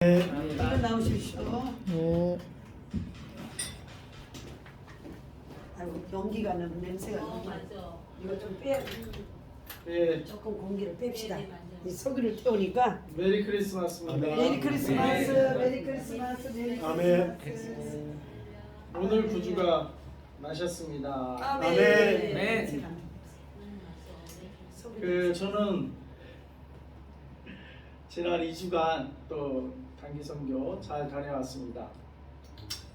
이거 나오십시오. 아이고 연기가 나고 냄새가 나고. 이거 좀 빼. 예, 조금 공기를 뺍시다. 네, 맞아요. 이 석유를 태우니까. 메리 크리스마스입니다. 메리 크리스마스, 메리 크리스마스, 메리 아멘. 크리스마스. 오늘 구주가 나셨습니다. 아멘. 아멘. 저는 지난 2주간 또 단기 선교 잘 다녀왔습니다.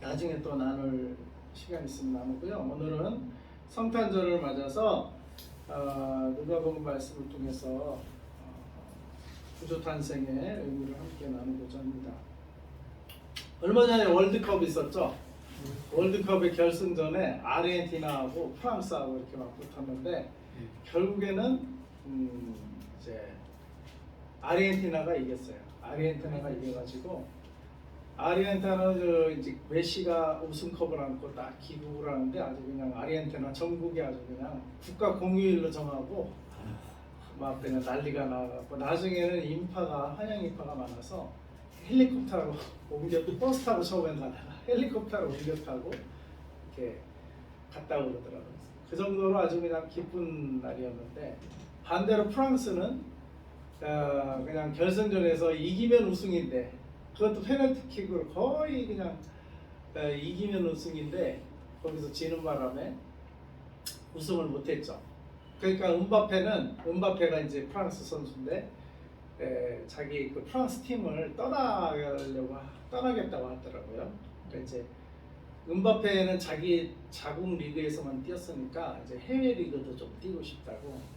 나중에 또 나눌 시간 있으면 나누고요. 오늘은 성탄절을 맞아서 누가복음 말씀을 통해서 구주 탄생의 의미를 함께 나누고자 합니다. 얼마 전에 월드컵 있었죠. 월드컵의 결승전에 아르헨티나하고 프랑스하고 이렇게 막 붙었는데 결국에는 이제 아르헨티나가 이겼어요. 아르헨티나가 이겨가지고 아르헨티나는 이제 메시가 우승컵을 안고 딱 기국을 하는데 아주 그냥 아르헨티나 전국이 아주 그냥 국가 공휴일로 정하고 막 그냥 난리가 나고 나중에는 인파가 한양 인파가 많아서 헬리콥터로 버스 타고 처음엔 가다가 헬리콥터로 옮겨 타고 이렇게 갔다 오더라고요. 그 정도로 아주 그냥 기쁜 날이었는데 반대로 프랑스는 그냥 결승전에서 이기면 우승인데 그것도 페널티킥으로 거의 그냥 이기면 우승인데 거기서 지는 바람에 우승을 못했죠. 그러니까 은바페가 이제 프랑스 선수인데 자기 그 프랑스 팀을 떠나겠다고 하더라고요. 그러니까 이제 은바페는 자기 자국 리그에서만 뛰었으니까 이제 해외 리그도 좀 뛰고 싶다고.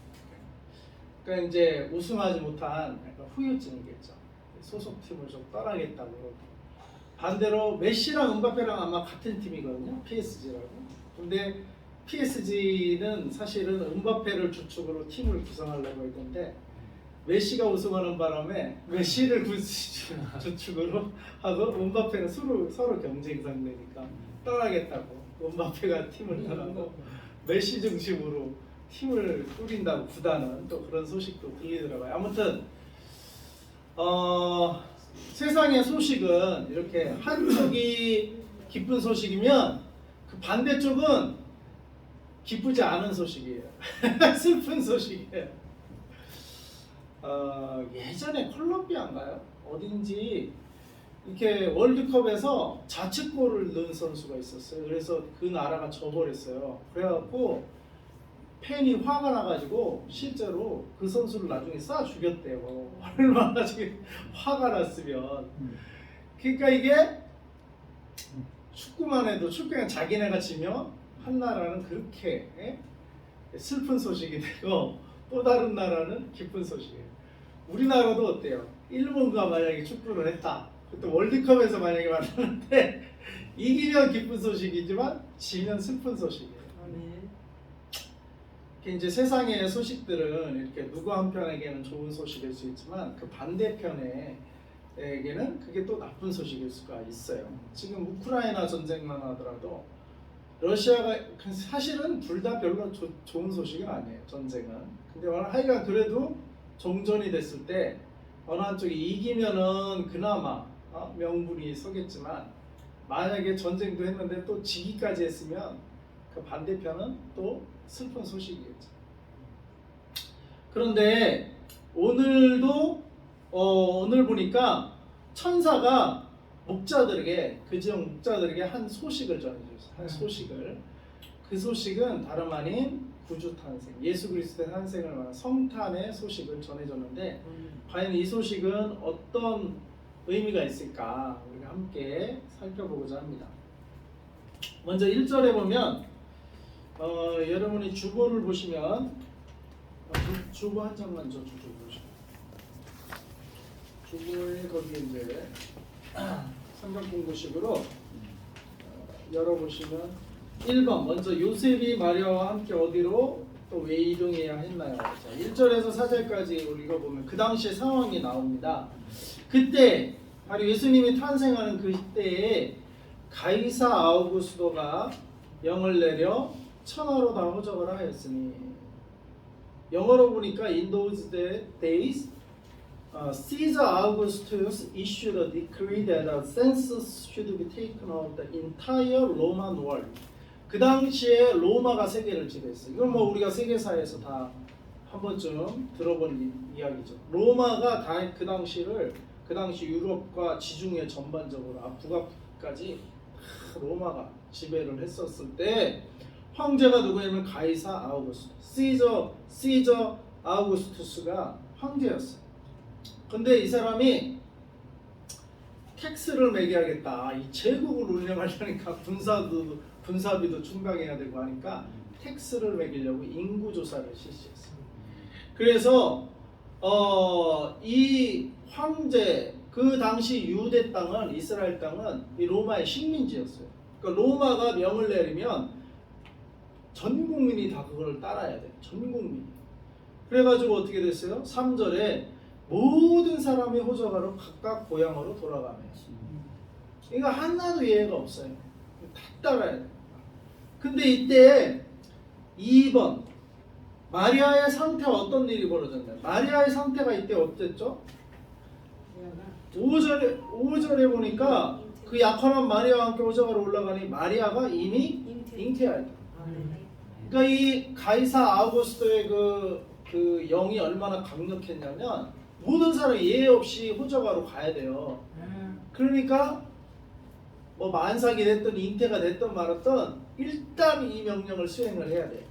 그러니까 이제 우승하지 못한 약간 후유증이겠죠. 소속팀을 좀 떠나겠다고. 반대로 메시랑 은바페랑 아마 같은 팀이거든요. PSG라고. 근데 PSG는 사실은 은바페를 주축으로 팀을 구성하려고 했는데 메시가 우승하는 바람에 메시를 주축으로 하고 은바페는 서로 경쟁 상대니까 떠나겠다고. 은바페가 팀을 떠나고 메시 중심으로 팀을 꾸린다고 구단은 또 그런 소식도 들리더라고요. 아무튼 세상의 소식은 이렇게 한쪽이 기쁜 소식이면 그 반대쪽은 기쁘지 않은 소식이에요. 슬픈 소식이에요. 예전에 콜롬비아인가요? 어딘지 이렇게 월드컵에서 자책골을 넣은 선수가 있었어요. 그래서 그 나라가 져버렸어요. 그래갖고 팬이 화가 나가지고 실제로 그 선수를 나중에 쏴 죽였대요. 얼마나 지금 화가 났으면. 그러니까 이게 축구만 해도 축구는 자기네가 지면 한 나라는 그렇게 슬픈 소식이 되고 또 다른 나라는 기쁜 소식이에요. 우리나라도 어때요? 일본과 만약에 축구를 했다. 또 월드컵에서 만약에 만났는데 이기면 기쁜 소식이지만 지면 슬픈 소식이에요. 이제 세상의 소식들은 이렇게 누구 한편에게는 좋은 소식일 수 있지만 그 반대편에게는 그게 또 나쁜 소식일 수가 있어요. 지금 우크라이나 전쟁만 하더라도 러시아가 사실은 둘 다 별로 좋은 소식은 아니에요. 전쟁은. 근데 하여간 그래도 종전이 됐을 때 어느 한쪽이 이기면은 그나마 명분이 서겠지만 만약에 전쟁도 했는데 또 지기까지 했으면 그 반대편은 또 슬픈 소식이겠죠. 그런데 오늘도 오늘 보니까 천사가 목자들에게 그 지역 목자들에게 한 소식을 전해주셨어요. 한 소식을. 그 소식은 다름 아닌 구주 탄생, 예수 그리스도의 탄생을 말하는 성탄의 소식을 전해줬는데 과연 이 소식은 어떤 의미가 있을까 우리가 함께 살펴보고자 합니다. 먼저 1절에 보면 여러분이 주보를 보시면 주보 한 장만 줘 주보 보시면 주보에 거기에 이제 성경 공부식으로 열어보시면 1번 먼저 요셉이 마리아와 함께 어디로 또 왜 이동해야 했나요? 자, 1절에서 4절까지 읽어보면 그 당시의 상황이 나옵니다. 그때 바로 예수님이 탄생하는 그 시대에 가이사 아우구스도가 영을 내려 천하로 다 호적을 하였으니 영어로 보니까 in those days Caesar Augustus issued a decree that a census should be taken of the entire Roman world. 그 당시에 로마가 세계를 지배했어요. 이건 뭐 우리가 세계사에서 다 한 번쯤 들어본 이야기죠. 로마가 다 그 당시 유럽과 지중해 전반적으로 북아프리카까지 로마가 지배를 했었을 때 황제가 누구냐면 가이사 아우구스투스, 시저 아우구스투스가 황제였어요. 근데 이 사람이 텍스를 매겨야겠다. 이 제국을 운영하려니까 군사비도 충당해야 되고 하니까 텍스를 매기려고 인구 조사를 실시했어요. 그래서 이 황제 그 당시 유대 땅은 이스라엘 땅은 이 로마의 식민지였어요. 그러니까 로마가 명을 내리면 전 국민이 다 그걸 따라야 돼. 전 국민이. 그래가지고 어떻게 됐어요? 3절에 모든 사람이 호적하러 각각 고향으로 돌아가며. 그러니까 하나도 예외가 없어요. 다 따라야 돼. 근데 이때 2번 마리아의 상태가 어떤 일이 벌어졌나요? 마리아의 상태가 이때 어땠죠? 5절에 보니까 그 약혼한 마리아와 함께 호적하러 올라가니 마리아가 이미 잉태하였다. 그러니까 이 가이사 아우구스토의 그 영이 얼마나 강력했냐면 모든 사람이 예외 없이 호적하러 가야 돼요. 그러니까 뭐 만삭이 됐든 잉태가 됐든 말았든 일단 이 명령을 수행을 해야 돼요.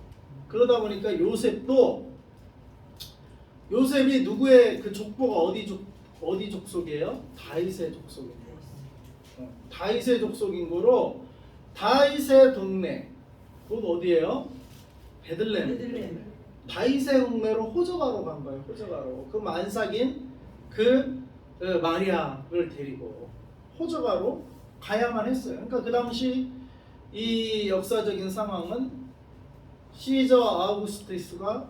그러다 보니까 요셉이 누구의 그 족보가 어디 족속이에요? 다윗의 족속입니다. 다윗의 족속인 거로 다윗의 동네 곧 어디예요? 베들레헴. 다윗의 동네로 호적하러 간 거예요. 호적하러. 그 만삭인 그 마리아를 데리고 호적하러 가야만 했어요. 그러니까 그 당시 이 역사적인 상황은 시저 아우구스투스가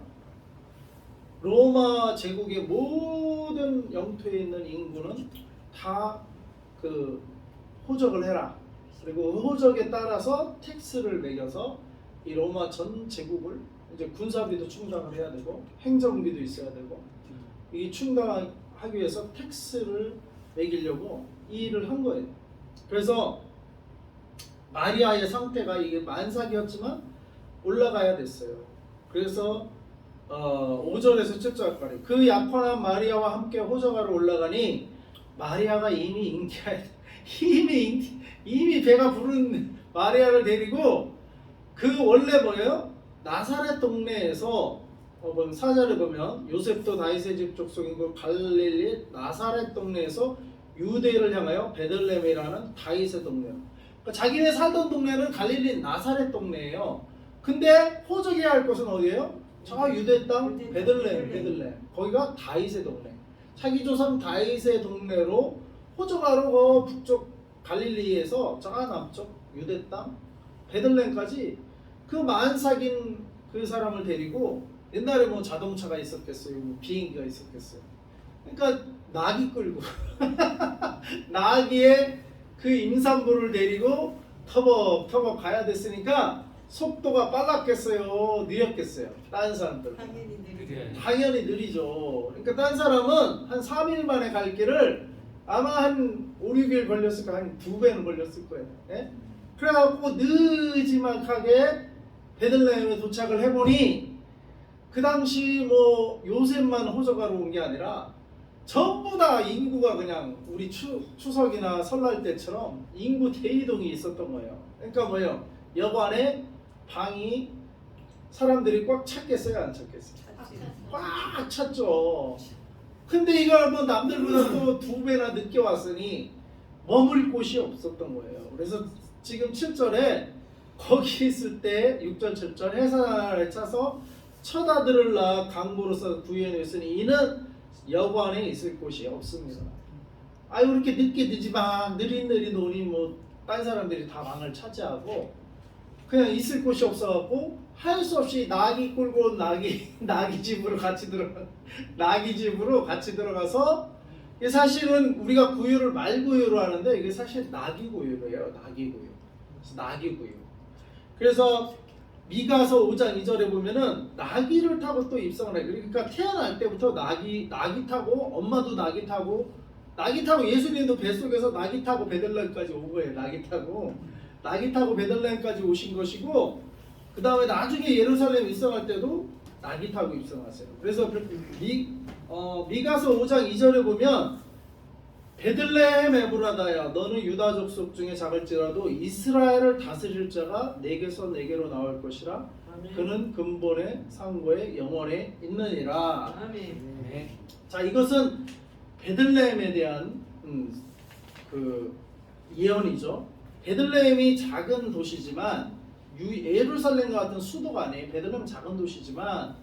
로마 제국의 모든 영토에 있는 인구는 다 그 호적을 해라. 그리고 그 호적에 따라서 텍스를 매겨서 이 로마 전 제국을 이제 군사비도 충당을 해야 되고 행정비도 있어야 되고 이 충당하기 위해서 텍스를 매기려고 이 일을 한 거예요. 그래서 마리아의 상태가 이게 만삭이었지만 올라가야 됐어요. 그래서 5절에서 7절까지 그 약혼한 마리아와 함께 호적하러 올라가니 마리아가 이미 배가 부른 마리아를 데리고 그 원래 뭐예요? 나사렛 동네에서 4절에 보면 요셉도 다윗의 집 족속이고 갈릴리 나사렛 동네에서 유대를 향하여 베들레헴이라는 다윗의 동네요. 그러니까 자기네 살던 동네는 갈릴리 나사렛 동네예요. 근데 호적해야 할 곳은 어디예요? 저 유대 땅 베들레헴. 거기가 다윗의 동네. 자기 조상 다윗의 동네로 호적하러 북쪽 갈릴리에서 저 남쪽 유대 땅 베들레헴까지 그 만삭인 그 사람을 데리고 옛날에 뭐 자동차가 있었겠어요? 뭐 비행기가 있었겠어요? 그러니까 나귀 끌고 나귀에 그 임산부를 데리고 터벅터벅 가야 됐으니까 속도가 빨랐겠어요? 느렸겠어요? 다른 사람들 당연히 느리죠. 그러니까 다른 사람은 한 3일 만에 갈 길을 아마 한 5, 6일 걸렸을 거예요. 한 2배는 걸렸을 거예요. 예? 그래갖고 느지막하게 베들레헴에 도착을 해보니 그 당시 뭐 요셉만 호적하러 온 게 아니라 전부 다 인구가 그냥 우리 추석이나 설날 때처럼 인구 대이동이 있었던 거예요. 그러니까 뭐예요? 여관에 방이 사람들이 꽉 찼겠어요? 안 찼겠어요? 꽉 찼죠. 근데 이걸 뭐 남들보다 또 2배나 늦게 왔으니 머물 곳이 없었던 거예요. 그래서 지금 7절에 거기 있을 때 6절 7절 해산을 차서 첫 아들을 낳아 강보로서 구해냈으니 이는 여관에 있을 곳이 없습니다. 아유 이렇게 늦지만 느릿느릿 오니 뭐 딴 사람들이 다 방을 차지하고 그냥 있을 곳이 없어갖고 할 수 없이 나귀 끌고 나귀 집으로 같이 들어가서 이게 사실은 우리가 구유를 말구유로 하는데 이게 사실 나귀 구유예요. 나귀 구유. 그래서 미가서 5장 2절에 보면은 나귀를 타고 또 입성을 해요. 그러니까 태어날 때부터 나귀 타고 엄마도 나귀 타고 예수님도 뱃속에서 나귀 타고 베들레헴까지 온 거예요. 나귀 타고 베들레헴까지 오신 것이고, 그 다음에 나중에 예루살렘 입성할 때도 나귀 타고 입성하세요. 그래서 미가서 5장 2절에 보면 베들레헴 에브라다야 너는 유다 족속 중에 작을지라도 이스라엘을 다스릴 자가 내게서 내게로 나올 것이라. 아멘. 그는 근본의 상고의 영원에 있느니라. 아멘. 자, 이것은 베들레헴에 대한 그 예언이죠. 베들레헴이 작은 도시지만 예루살렘과 같은 수도가 아니에요. 베들레헴은 작은 도시지만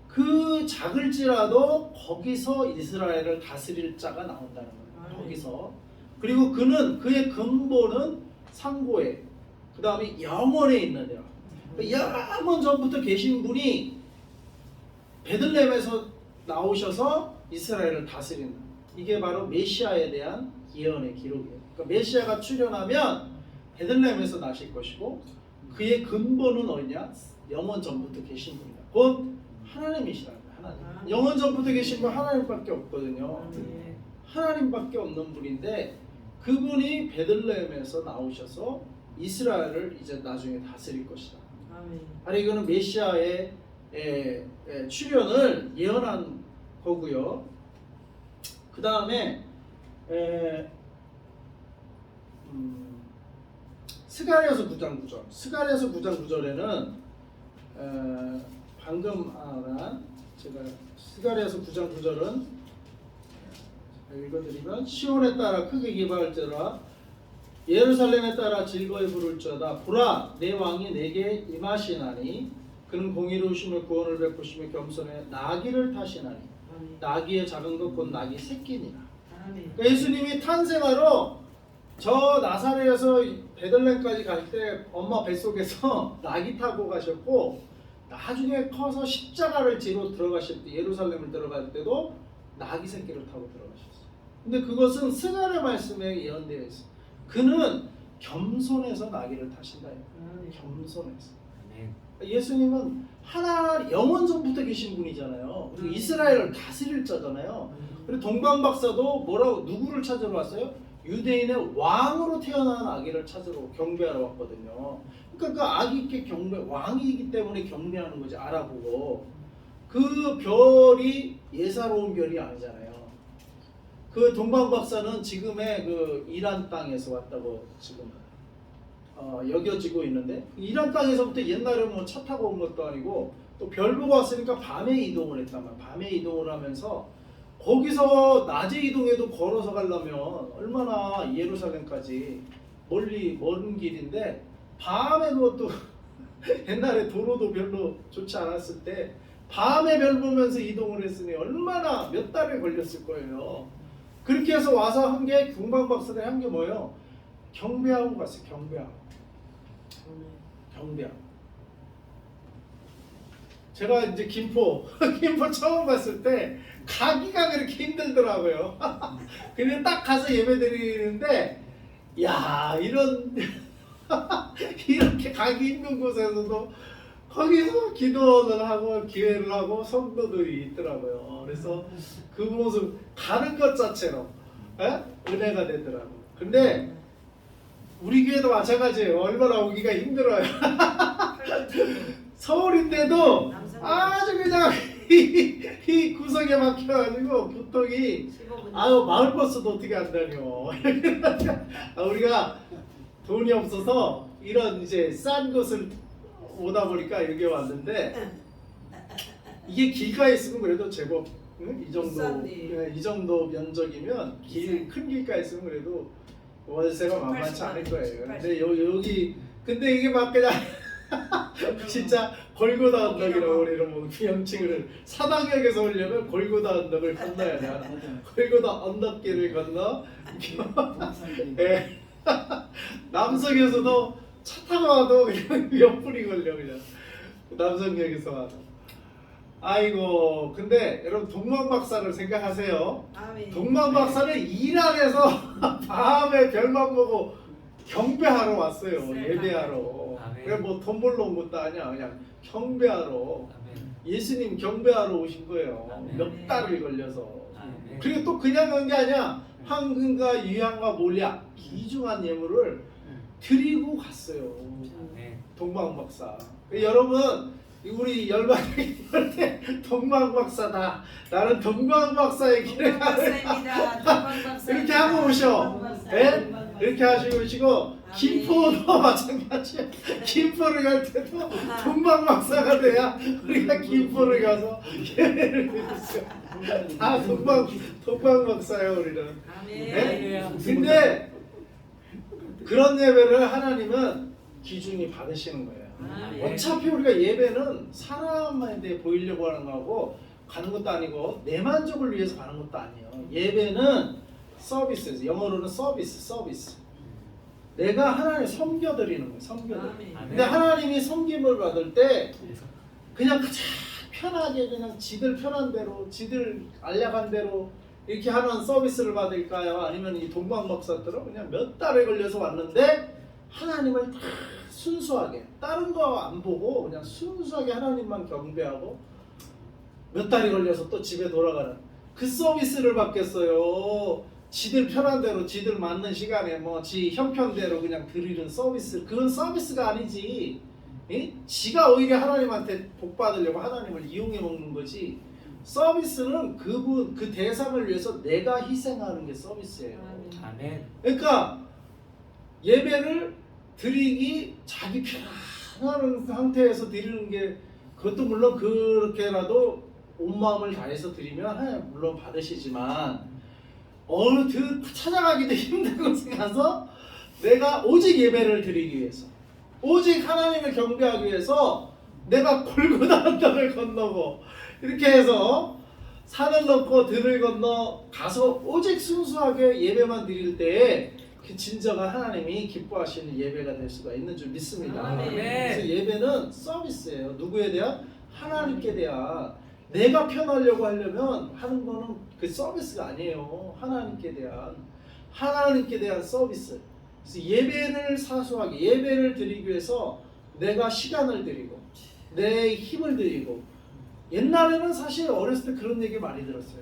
그 작을지라도 거기서 이스라엘을 다스릴 자가 나온다는 거예요. 거기서. 그리고 그의 근본은 상고에, 그 다음에 영원에 있느니라. 영원 전부터 계신 분이 베들레헴에서 나오셔서 이스라엘을 다스린다. 이게 바로 메시아에 대한 예언의 기록이에요. 그러니까 메시아가 출현하면 베들레헴에서 나실 것이고, 그의 근본은 어디냐? 영원 전부터 계신 분이다. 곧 하나님이시라는 거예요. 하나님. 영원 전부터 계신 분 하나님밖에 없거든요. 하나님밖에 없는 분인데, 그분이 베들레헴에서 나오셔서 이스라엘을 이제 나중에 다스릴 것이다. 아니, 이거는 메시아의 출현을 예언한 거고요. 그 다음에 스가랴서 9장 9절. 스가랴서 9장 9절에는 방금 제가 스가랴서 9장 9절은 읽어드리면, 시온에 따라 크게 기뻐할지라 예루살렘에 따라 즐거이 부를지어다. 보라, 내 왕이 내게 임하시나니 그는 공의로우시며 구원을 베푸시며 겸손해 나귀를 타시나니 나귀의 작은 것 곧 나귀 새끼니라. 그러니까 예수님이 탄생하러 저 나사렛에서 베들레헴까지 갈 때 엄마 뱃속에서 나귀 타고 가셨고, 나중에 커서 십자가를 지러 들어가실 때, 예루살렘을 들어갈 때도 나귀 새끼를 타고 들어가셨어요. 근데 그것은 스가랴 말씀에 예언되어 있어요. 그는 겸손해서 나귀를 타신다. 겸손해서. 예수님은 영원 전부터 계신 분이잖아요. 그리고 이스라엘을 다스릴 자잖아요. 그리고 동방박사도 누구를 찾으러 왔어요? 유대인의 왕으로 태어난 아기를 찾으러 경배하러 왔거든요. 그러니까 그 아기께 왕이기 때문에 경배하는 거지, 알아보고. 그 별이 예사로운 별이 아니잖아요. 그 동방박사는 지금의 그 이란 땅에서 왔다고 지금 여겨지고 있는데, 이란 땅에서부터 옛날에 뭐 차 타고 온 것도 아니고 또 별 보고 왔으니까 밤에 이동을 했단 말이야. 밤에 이동을 하면서 거기서 낮에 이동해도 걸어서 가려면 얼마나 예루살렘까지 먼 길인데, 밤에 그것도 옛날에 도로도 별로 좋지 않았을 때 밤에 별 보면서 이동을 했으니 얼마나 몇 달에 걸렸을 거예요. 그렇게 해서 와서 한 게, 동방박사들이 한 게 뭐예요? 경배하고 갔어요. 경배하고. 제가 이제 김포 처음 갔을 때 가기가 그렇게 힘들더라고요. 근데 딱 가서 예배 드리는데, 야, 이렇게 가기 힘든 곳에서도 거기서 기도를 하고 기회를 하고 성도들이 있더라고요. 그래서 그 모습 가는 것 자체로 은혜가 되더라고요. 근데 우리 교회도 마찬가지예요. 얼마나 오기가 힘들어요. 서울인데도 아주 그냥 이 구석에 막혀가지고 보통이 마을버스도 어떻게 안 다녀. 우리가 돈이 없어서 이런 이제 싼 곳을 오다 보니까 여기 왔는데, 이게 길가에 있으면 그래도 제법 이 정도 면적이면 큰 길가에 있으면 그래도 월세가 만만치 않을 거예요. 근데 여기 근데 이게 막 그냥 진짜 골고다 언덕이라고 우리는 뭐 명칭을, 사당역에서 오려면 골고다 언덕을 건너야 돼. 골고다 언덕길을 건너 네. 남성에서도 차 타고 와도 그냥 몇 분이 걸려, 그냥 남성역에서 와도. 아이고, 근데 여러분 동방박사를 생각하세요. 동방박사는 이란에서 밤에 별만 보고 경배하러 왔어요. 예배하러. 아멘. 그래 뭐 돈 벌러 온 것도 아니야. 그냥 경배하러. 아멘. 예수님 경배하러 오신 거예요. 아멘. 몇 달을 걸려서. 아멘. 그리고 또 그냥 간 게 아니야. 황금과 유향과 몰약 귀중한 예물을 드리고 갔어요. 아멘. 동방박사. 여러분 우리 열반이 때 동방박사다. 나는 동방박사의 길에 가는 이렇게 하고 오셔. 네? 이렇게 하시고 오시고 김포도 마찬가지야. 김포를 갈 때도 동방박사가 돼야 우리가 김포를 가서 예배를 드렸어요. 다 동방박사예요 우리는. 네? 근데 그런 예배를 하나님은 귀중히 받으시는 거예요. 어차피 우리가 예배는 사람한테 보이려고 하는 거고 가는 것도 아니고 내 만족을 위해서 가는 것도 아니에요. 예배는 서비스예요. 영어로는 서비스. 내가 하나님 섬겨드리는 거예요. 섬겨드리는. 근데 하나님이 섬김을 받을 때 그냥 가장 편하게 그냥 지들 편한 대로 지들 알약한 대로 이렇게 하는 서비스를 받을까요? 아니면 이 동방박사들은 그냥 몇 달에 걸려서 왔는데 하나님을 다 순수하게 다른 거 안 보고 그냥 순수하게 하나님만 경배하고 몇 달이 걸려서 또 집에 돌아가는 그 서비스를 받겠어요. 지들 편한 대로 지들 맞는 시간에 뭐 지 형편대로 그냥 드리는 서비스. 그건 서비스가 아니지. 예? 지가 오히려 하나님한테 복 받으려고 하나님을 이용해 먹는 거지. 서비스는 그분 그 대상을 위해서 내가 희생하는 게 서비스예요. 아멘. 그러니까 예배를 드리기 자기 편안한 상태에서 드리는 게 그것도 물론 그렇게라도 온 마음을 다해서 드리면 하나님 물론 받으시지만 어느 찾아가기도 힘든 곳에 가서 내가 오직 예배를 드리기 위해서 오직 하나님을 경배하기 위해서 내가 골고다 언덕을 건너고 이렇게 해서 산을 넘고 들을 건너 가서 오직 순수하게 예배만 드릴 때에 그 진정한 하나님이 기뻐하시는 예배가 될 수가 있는 줄 믿습니다. 아멘. 그래서 예배는 서비스예요. 누구에 대한? 하나님께 대한. 내가 편하려고 하려면 하는 거는 그 서비스가 아니에요. 하나님께 대한 서비스. 그래서 예배를 사수하게 예배를 드리기 위해서 내가 시간을 드리고 내 힘을 드리고 옛날에는 사실 어렸을 때 그런 얘기 많이 들었어요.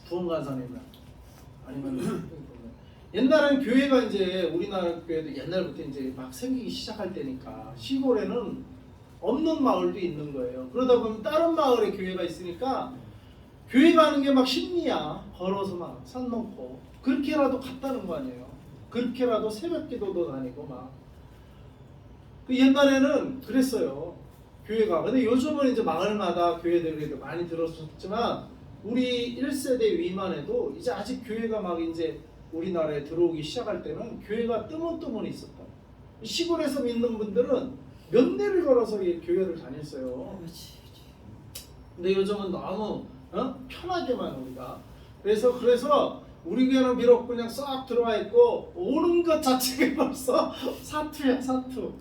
부흥간사님이나 아니면 옛날엔 교회가 이제 우리나라 교회도 옛날부터 이제 막 생기기 시작할 때니까 시골에는 없는 마을도 있는 거예요. 그러다 보면 다른 마을에 교회가 있으니까 교회 가는 게 막 심리야. 걸어서 막 산 넘고 그렇게라도 갔다는 거 아니에요. 그렇게라도 새벽기도도 다니고 막. 그 옛날에는 그랬어요. 교회가. 근데 요즘은 이제 마을마다 교회들이 많이 들었었지만 우리 1세대 위만 해도 이제 아직 교회가 막 이제 우리나라에 들어오기 시작할 때는 교회가 뜨문뜨문 있었다. 시골에서 믿는 분들은 몇 내를 걸어서 교회를 다녔어요. 근데 요즘은 너무 편하게만 우리가 그래서 우리 교회는 비록 그냥 싹 들어와 있고 오는 것 자체가 벌써 사투야 사투.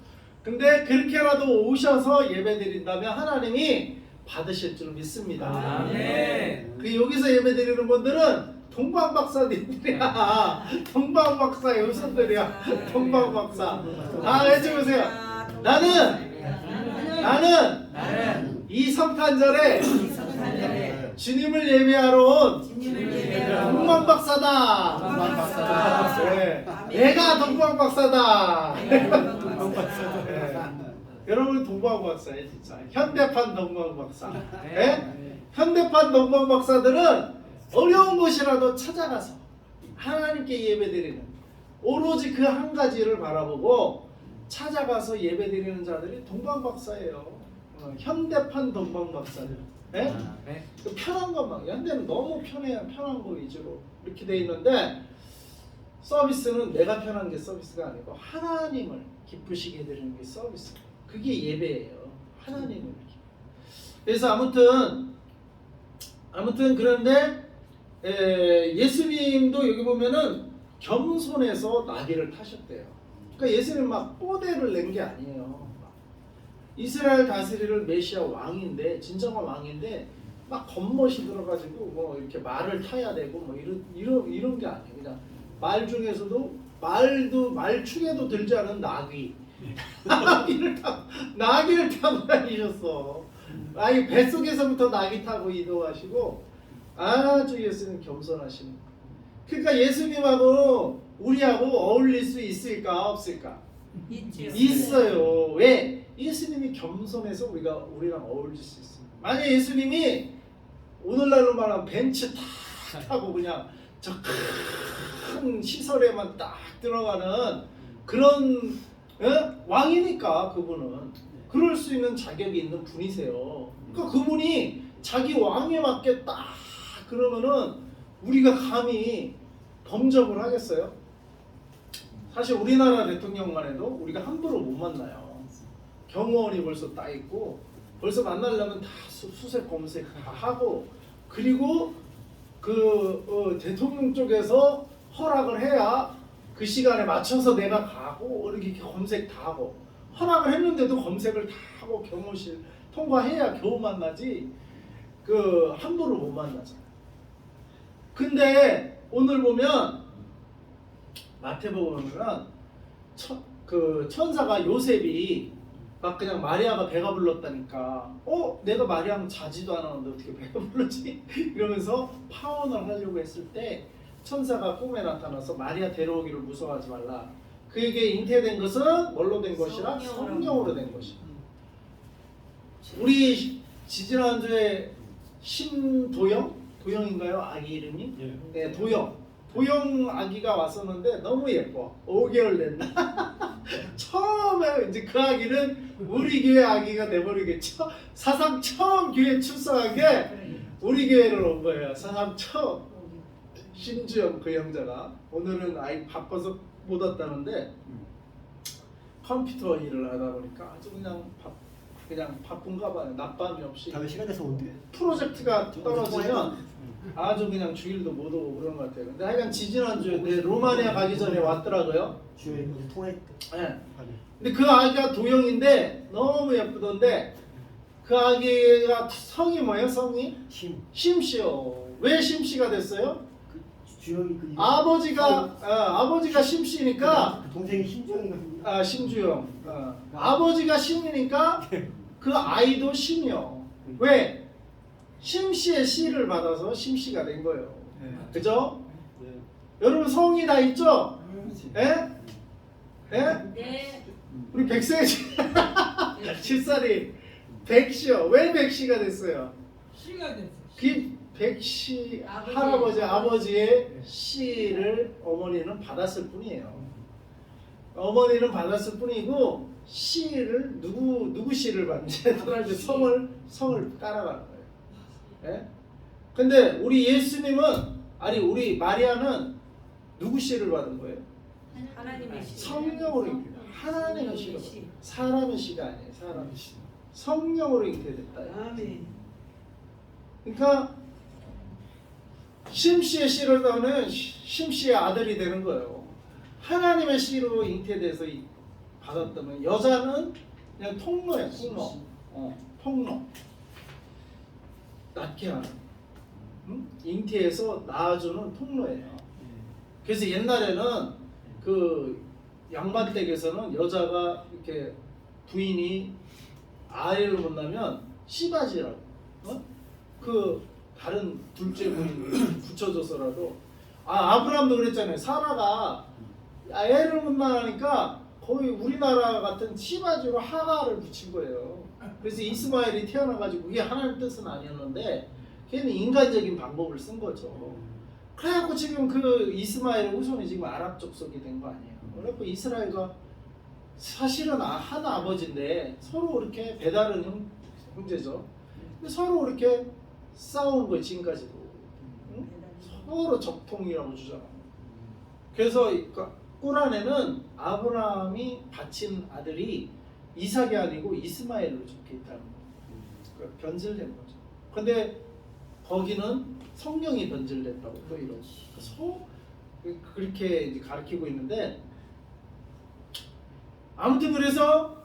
근데 그렇게라도 오셔서 예배 드린다면 하나님이 받으실 줄 믿습니다. 아멘. 그 여기서 예배 드리는 분들은 동방박사님들이야. 동방박사의 후손들이야. 동방박사. 해주세요. 나는 이 성탄절에 주님을 예배하러 온 동방박사다. 네. 내가 동방박사다. 여러분 동방박사예요 진짜. 현대판 동방박사. 네? 현대판 동방박사들은 어려운 곳이라도 찾아가서 하나님께 예배드리는 오로지 그 한 가지를 바라보고 찾아가서 예배드리는 자들이 동방박사예요. 현대판 동방박사들. 네? 그 편한 것만. 현대는 너무 편해요. 편한 거 위주로 이렇게 돼 있는데 서비스는 내가 편한 게 서비스가 아니고 하나님을 기쁘시게 해드리는 게 서비스. 그게 예배예요. 하나님을. 그래서 아무튼 그런데 예수님도 여기 보면은 겸손해서 나귀를 타셨대요. 그러니까 예수님 막 뽀대를 낸 게 아니에요. 이스라엘 다스리를 메시아 왕인데 진정한 왕인데 막 겉멋이 들어가지고 뭐 이렇게 말을 타야 되고 뭐 이런 게 아니에요. 그냥 말 중에서도 말축에도 들지 않은 나귀. 나귀를 타고 다니셨어. 아니 뱃속에서부터 나귀 타고 이동하시고 아주 예수님 겸손하신. 그러니까 예수님하고 우리하고 어울릴 수 있을까 없을까? 있어요. 왜? 예수님이 겸손해서 우리랑 어울릴 수 있습니다. 만약 예수님이 오늘날로 말하면 벤츠 탁 타고 그냥 저 큰 시설에만 딱 들어가는 그런 왕이니까 그분은 그럴 수 있는 자격이 있는 분이세요. 그러니까 그분이 자기 왕에 맞게 딱 그러면은 우리가 감히 범접을 하겠어요? 사실 우리나라 대통령만 해도 우리가 함부로 못 만나요. 경호원이 벌써 딱 있고 벌써 만나려면 다 수색 검색 다 하고 그리고 대통령 쪽에서 허락을 해야 그 시간에 맞춰서 내가 가고 이렇게 검색 다 하고 허락을 했는데도 검색을 다 하고 경호실 통과해야 겨우 만나지 함부로 못 만나잖아요. 근데 오늘 보면 마태복음에 보면 천사가 요셉이 막 그냥 마리아가 배가 불렀다니까 내가 마리아는 자지도 않았는데 어떻게 배가 불렀지? 이러면서 파혼을 하려고 했을 때 천사가 꿈에 나타나서 마리아 데려오기를 무서워하지 말라. 그에게 잉태된 것은 뭘로 된 것이라? 성령으로 된 것이야. 우리 지지난주에 도영인가요? 아기 이름이? 네, 도영 아기가 왔었는데 너무 예뻐. 5개월 됐나? 처음에 이제 그 아기는 우리 교회 아기가 돼버리겠죠. 사상 처음 교회 출석한 게 우리 교회를 온 거예요. 사상 처음. 신주영 그 형제가 오늘은 아이 바빠서 못 왔다는데 컴퓨터 일을 하다 보니까 아주 그냥 바쁜가 봐요. 낮밤이 없이. 다음에 시간 돼서 온대. 프로젝트가 떨어지면 아주 그냥 주일도 못 오고 그런 것 같아요. 근데 하여간 지지난주에 로마니아 가기 전에 왔더라고요. 주에 통화했대. 네. 근데 그 아기가 도영인데 너무 예쁘던데 그 아기가 성이 뭐예요? 성이? 심씨요. 왜 심씨가 됐어요? 주영이 아버지가 심씨니까 동생이 심주영인가? 심주영. 아버지가 심이니까 그 아이도 심이요. 왜? 심씨의 씨를 받아서 심씨가 된 거예요. 그죠? 여러분 성이 다 있죠? 예? 예? 네. 우리 백세 집살이 백씨요. 왜 백씨가 됐어요? 씨가 됐어. 그 백씨 아버지의 씨를 어머니는 받았을 뿐이에요. 어머니는 받았을 뿐이고 씨를 누구 씨를 받는지 따라서 성을 따라가는 거예요. 예? 근데 우리 예수님은 우리 마리아는 누구 씨를 받은 거예요? 하나님의 씨. 성령으로 잉태다. 하나님의 씨가 사람의 씨가 아니에요. 사람의 씨. 성령으로 잉태됐다. 아멘. 그러니까 심씨의 씨를 따면 심씨의 아들이 되는 거예요. 하나님의 씨로 잉태돼서 받았다면 여자는 그냥 통로예요. 통로. 낳게 하는. 잉태해서 낳아주는 통로예요. 그래서 옛날에는 그 양반댁에서는 여자가 이렇게 부인이 아이를 못 낳으면 씨바지라고. 다른 둘째 부인 붙여줘서라도 아브라함도 그랬잖아요. 사라가 애를 못 낳으니까 거의 우리나라 같은 씨바지로 하가를 붙인 거예요. 그래서 이스마엘이 태어나가지고 그게 하나님 뜻은 아니었는데 걔는 인간적인 방법을 쓴 거죠. 그래갖고 지금 그 이스마엘의 후손이 지금 아랍 족속이 된 거 아니에요. 그래갖고 이스라엘과 사실은 한 아버지인데 서로 이렇게 배다른 형제죠. 근데 서로 이렇게 싸운 거예요. 지금까지도. 응? 서로 적통이라고 주장합니다. 그래서 꿀 안에는 아브라함이 바친 아들이 이삭이 아니고 이스마엘로 적혀 있다는 거예요. 변질된 거죠. 근데 거기는 성령이 변질됐다고 또 이런 그렇게 이제 가르치고 있는데 아무튼 그래서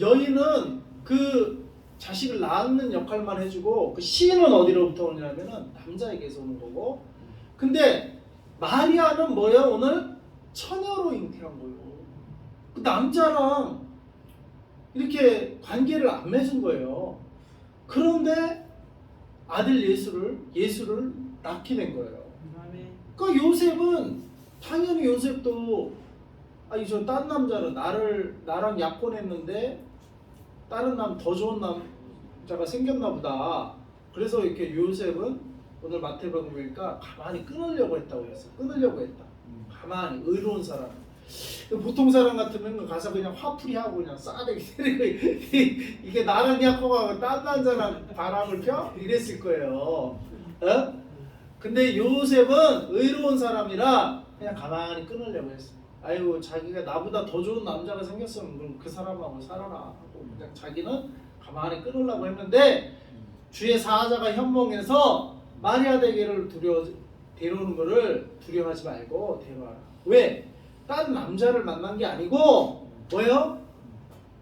여인은 그 자식을 낳는 역할만 해주고 그 씨는 어디로부터 오냐면은 남자에게서 오는 거고 근데 마리아는 뭐예요? 오늘 처녀로 태어난 거예요. 그 남자랑 이렇게 관계를 안 맺은 거예요. 그런데 아들 예수를 낳게 된 거예요. 아멘. 그러니까 요셉은 당연히 요셉도 아니 저 딴 남자는 나랑 약혼했는데 다른 더 좋은 남자가 생겼나 보다. 그래서 이렇게 요셉은 오늘 마태복음 보니까 가만히 끊으려고 했다고 했어. 끊으려고 했다. 가만히 의로운 사람. 보통 사람 같으면 가서 그냥 화풀이하고 그냥 싸대기 때리고 이게 나랑 약혼하고 딴 남자랑 바람을 펴? 이랬을 거예요. 어? 근데 요셉은 의로운 사람이라 그냥 가만히 끊으려고 했어. 아이고 자기가 나보다 더 좋은 남자가 생겼으면 그럼 그 사람하고 살아라 하고 그냥 자기는 가만히 끊으려고 했는데 주의 사자가 현몽해서 마리아 되기를 데려오는 거를 두려워하지 말고 데려와라. 왜? 다른 남자를 만난 게 아니고 뭐예요?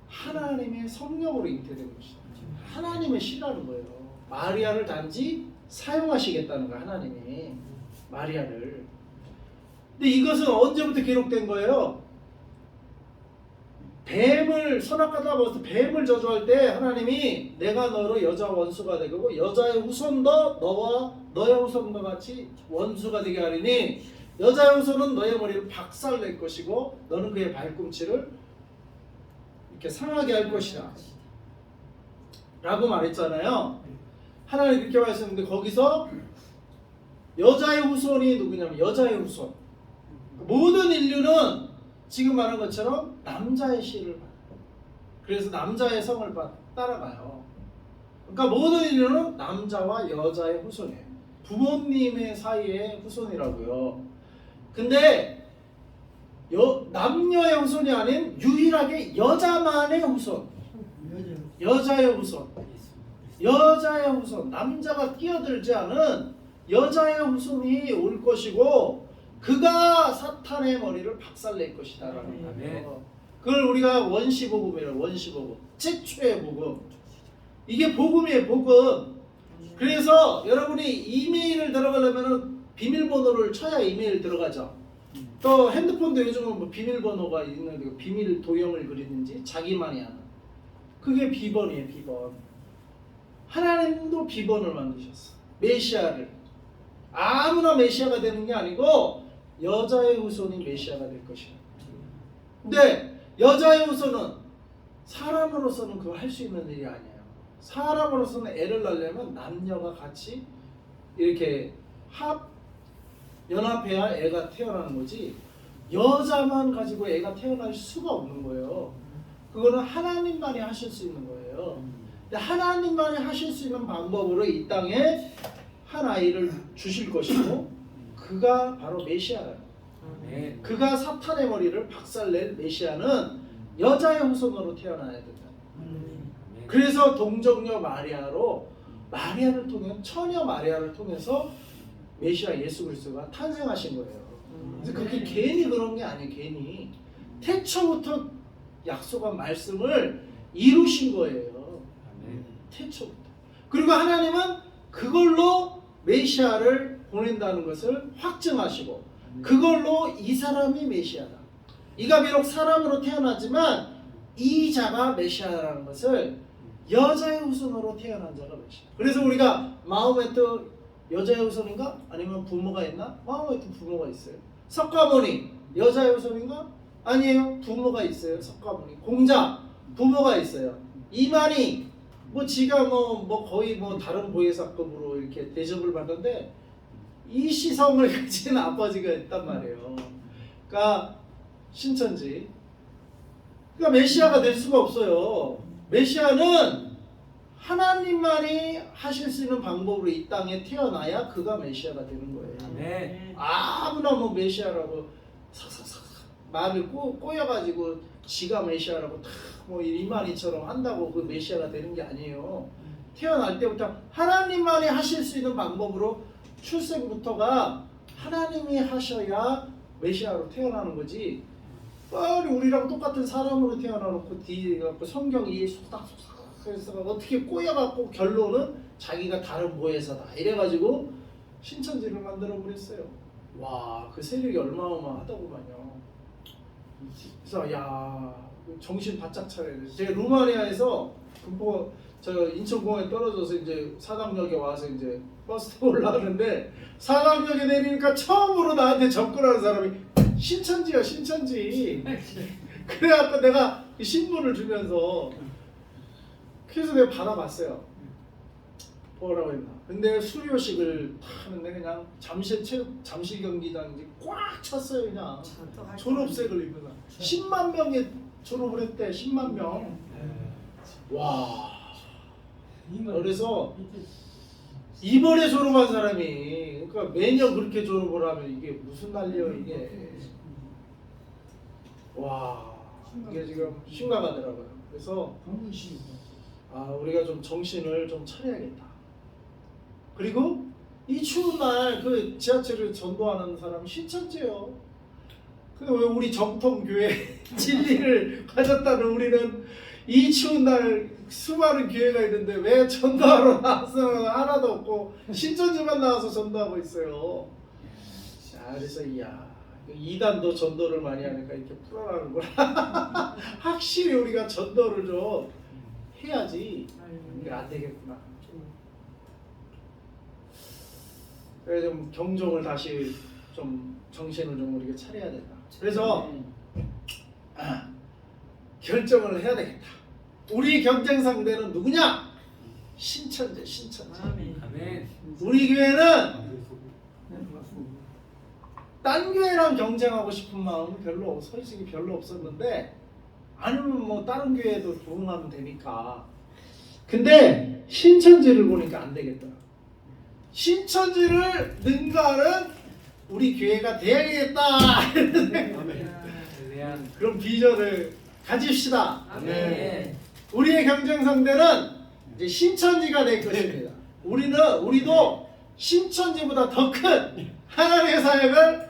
하나님의 성령으로 잉태된 것이다. 하나님의 시라는 거예요. 마리아를 단지 사용하시겠다는 거야 하나님이 마리아를. 근데 이것은 언제부터 기록된 거예요? 뱀을 선악과다 먹어서 뱀을 저주할 때 하나님이 내가 너로 여자 원수가 되고 여자의 후손도 너의 후손과 같이 원수가 되게 하리니 여자의 후손은 너의 머리를 박살낼 것이고 너는 그의 발꿈치를 이렇게 상하게 할 것이다 라고 말했잖아요. 하나님 이렇게 말했는데 거기서 여자의 후손이 누구냐면 여자의 후손 모든 인류는 지금 말한 것처럼 남자의 씨를 받아요. 그래서 남자의 성을 따라가요. 그러니까 모든 인류는 남자와 여자의 후손이에요. 부모님의 사이의 후손이라고요. 근데 남녀의 후손이 아닌 유일하게 여자만의 후손. 여자의 후손. 여자의 후손. 남자가 끼어들지 않은 여자의 후손이 올 것이고 그가 사탄의 머리를 박살낼 것이다 라는 거예요. 그걸 우리가 원시복음이라고. 원시복음 최초의 복음. 이게 복음이에요. 복음. 그래서 여러분이 이메일을 들어가려면 비밀번호를 쳐야 이메일 들어가죠. 또 핸드폰도 요즘은 뭐 비밀번호가 있는데 비밀 도형을 그리든지 자기만이 하는 그게 비번이에요. 비번. 하나님도 비번을 만드셨어. 메시아를. 아무나 메시아가 되는 게 아니고 여자의 후손이 메시아가 될 것이야. 근데 여자의 후손은 사람으로서는 그걸 할 수 있는 일이 아니에요. 사람으로서는 애를 낳으려면 남녀가 같이 이렇게 연합해야 애가 태어나는 거지 여자만 가지고 애가 태어날 수가 없는 거예요. 그거는 하나님만이 하실 수 있는 거예요. 근데 하나님만이 하실 수 있는 방법으로 이 땅에 한 아이를 주실 것이고 그가 바로 메시아예요. 그가 사탄의 머리를 박살낼 메시아는 여자의 후손으로 태어나야 된다. 그래서 동정녀 마리아를 통해 처녀 마리아를 통해서 메시아 예수 그리스도가 탄생하신 거예요. 그래서 그게 괜히 그런 게 아니에요. 괜히 태초부터 약속한 말씀을 이루신 거예요. 태초부터. 그리고 하나님은 그걸로 메시아를 보낸다는 것을 확증하시고 그걸로 이 사람이 메시아다. 이가 비록 사람으로 태어나지만 이 자가 메시아라는 것을 여자의 후손으로 태어난 자가 메시아. 그래서 우리가 마호메트 여자의 후손인가? 아니면 부모가 있나? 마호메트 부모가 있어요. 석가모니 여자의 후손인가? 아니에요. 부모가 있어요. 석가모니. 공자 부모가 있어요. 이만희 지가 거의 다른 보혜사급으로 이렇게 대접을 받는데 이 시성을 가진 아버지가 있단 말이에요. 그러니까 신천지. 그러니까 메시아가 될 수가 없어요. 메시아는 하나님만이 하실 수 있는 방법으로 이 땅에 태어나야 그가 메시아가 되는 거예요. 아무나 메시아라고 삭삭삭 말을 꼬여가지고 지가 메시아라고 이만희처럼 한다고 그 메시아가 되는 게 아니에요. 태어날 때부터 하나님만이 하실 수 있는 방법으로 출생부터가 하나님이 하셔야 메시아로 태어나는 거지. 빨리 우리랑 똑같은 사람으로 태어나놓고 뒤에갖고 성경이 속닥속닥 해서 어떻게 꼬여갖고 결론은 자기가 다른 보혜사다 이래가지고 신천지를 만들어 버렸어요. 와, 그 세력이 얼마어마하다고만요. 그래서 야 정신 바짝 차려야 돼. 제가 루마니아에서 금포 저 인천공항에 떨어져서 이제 사당역에 와서 이제 버스 타고 올라가는데 사당역에 내리니까 처음으로 나한테 접근하는 사람이 신천지야 신천지. 그래갖고 내가 그 신분을 주면서 그래서 내가 받아봤어요. 뭐라고 했나? 근데 수료식을 하는데 그냥 잠실 경기장 이제 꽉 찼어요 그냥. 졸업색을 입은 10만 명이 졸업을 했대. 10만 명. 와. 그래서 이번에 졸업한 사람이 그러니까 매년 그렇게 졸업을 하면 이게 무슨 난리예요 이게. 와. 이게 지금 심각하더라고요. 그래서 우리가 좀 정신을 좀 차려야겠다. 그리고 이 추운 날 그 지하철을 전도하는 사람이 신천지예요. 근데 왜 우리 정통교회 진리를 가졌다는 우리는 이 추운 날 수많은 교회가 있는데 왜 전도하러 나와서 하나도 없고 신천지만 나와서 전도하고 있어요. 자, 그래서 이단도 전도를 많이 하니까 이렇게 풀어나는구나. 확실히 우리가 전도를 좀 해야지. 이게 안 되겠구나. 그래서 좀 경종을 다시 좀 정신을 좀 우리가 차려야 된다. 그래서 결정을 해야 되겠다. 우리 경쟁 상대는 누구냐? 신천지, 신천지. 아멘. 우리 교회는 딴 교회랑 경쟁하고 싶은 마음은 별로 솔직히 별로 없었는데 아니면 뭐 다른 교회도 부흥하면 되니까. 근데 신천지를 보니까 안 되겠더라. 신천지를 능가하는 우리 교회가 돼야겠다. 그런 비전을 가집시다. 아멘. 우리의 경쟁 상대는 이제 신천지가 될 것입니다. 우리도 신천지보다 더 큰 하나님의 사역을